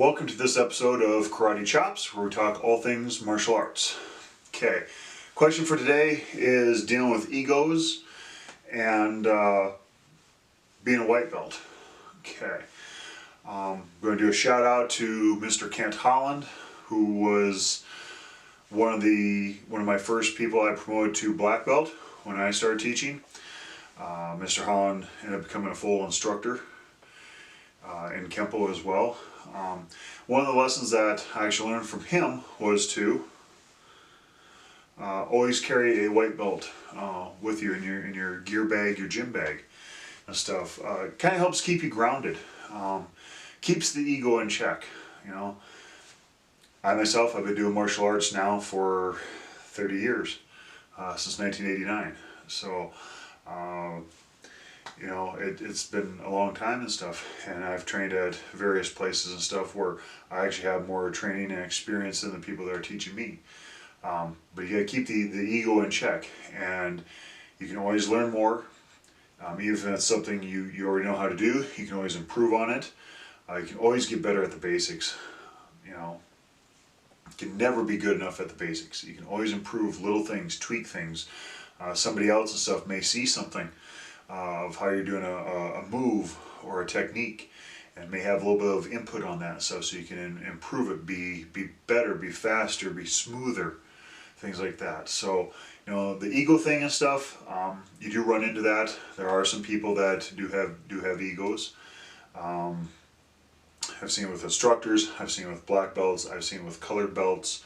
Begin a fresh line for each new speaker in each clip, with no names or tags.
Welcome to this episode of Karate Chops, where we talk all things martial arts. Okay, question for today is dealing with egos and being a white belt. Okay, I'm going to do a shout out to Mr. Kent Holland, who was one of my first people I promoted to black belt when I started teaching. Mr. Holland ended up becoming a full instructor in Kempo as well. One of the lessons that I actually learned from him was to always carry a white belt with you in your gear bag, your gym bag and stuff. Kind of helps keep you grounded, keeps the ego in check. You know, I myself have been doing martial arts now for 30 years, since 1989. So. You know, it's been a long time and stuff, and I've trained at various places and stuff where I actually have more training and experience than the people that are teaching me. But you gotta keep the ego in check, and you can always learn more. Even if it's something you already know how to do, you can always improve on it. You can always get better at the basics. You know, you can never be good enough at the basics. You can always improve little things, tweak things. Somebody else and stuff may see something of how you're doing a move or a technique, and may have a little bit of input on that stuff, so you can improve it, be better, be faster, be smoother, things like that. So, you know, the ego thing and stuff, you do run into that. There are some people that do have egos. I've seen it with instructors, I've seen it with black belts, I've seen it with colored belts.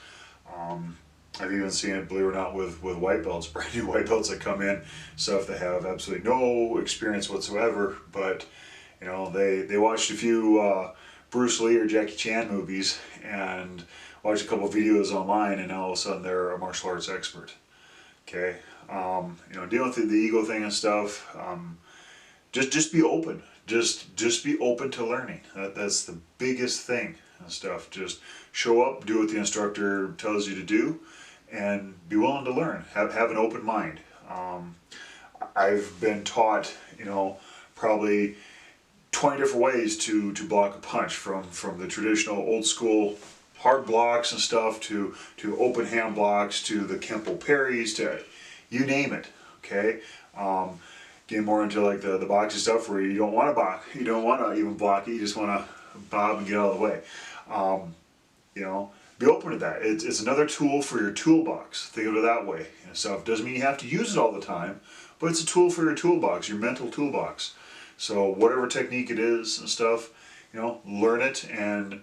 I've even seen it, believe it or not, with white belts, brand new white belts that come in, stuff that have absolutely no experience whatsoever, but you know, they watched a few Bruce Lee or Jackie Chan movies and watched a couple videos online, and now all of a sudden they're a martial arts expert. Okay, you know, dealing with the ego thing and stuff, just be open. Just be open to learning. That's the biggest thing and stuff. Just show up, do what the instructor tells you to do, and be willing to learn. Have an open mind. I've been taught, you know, probably 20 different ways to block a punch, from the traditional old school hard blocks and stuff to open hand blocks to the Kempo parries, to you name it. Okay. Getting more into like the boxing stuff where you don't want to box, you don't want to even block it, you just want to bob and get out of the way. You know, be open to that. It's another tool for your toolbox. Think of it that way. And stuff doesn't mean you have to use it all the time, but it's a tool for your toolbox, your mental toolbox. So whatever technique it is and stuff, you know, learn it, and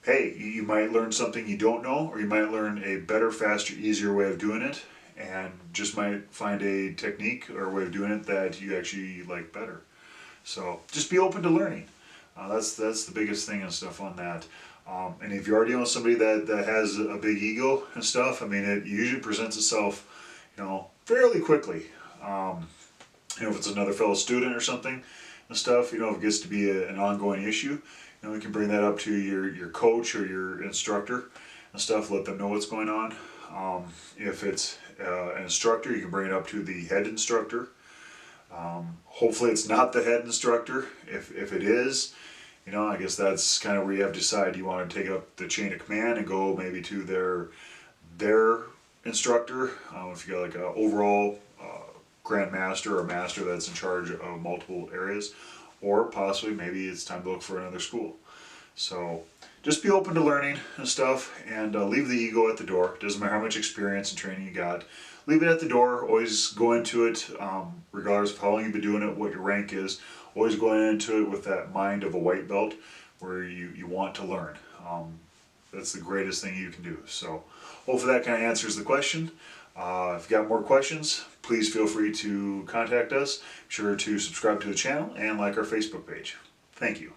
hey, you might learn something you don't know, or you might learn a better, faster, easier way of doing it, and just might find a technique or a way of doing it that you actually like better. So just be open to learning. That's the biggest thing and stuff on that. And if you're dealing with somebody that has a big ego and stuff, I mean, it usually presents itself, you know, fairly quickly. You know, if it's another fellow student or something and stuff, you know, if it gets to be an ongoing issue, you know, you can bring that up to your coach or your instructor and stuff, let them know what's going on. If it's an instructor, you can bring it up to the head instructor. Hopefully it's not the head instructor. If it is, you know, I guess that's kind of where you have to decide. You want to take up the chain of command and go maybe to their instructor. If you got like an overall grand master or master that's in charge of multiple areas, or possibly maybe it's time to look for another school. So just be open to learning and stuff, and leave the ego at the door. Doesn't matter how much experience and training you got. Leave it at the door. Always go into it, regardless of how long you've been doing it, what your rank is. Always going into it with that mind of a white belt, where you want to learn. That's the greatest thing you can do. So hopefully that kind of answers the question. If you got more questions, please feel free to contact us. Be sure to subscribe to the channel and like our Facebook page. Thank you.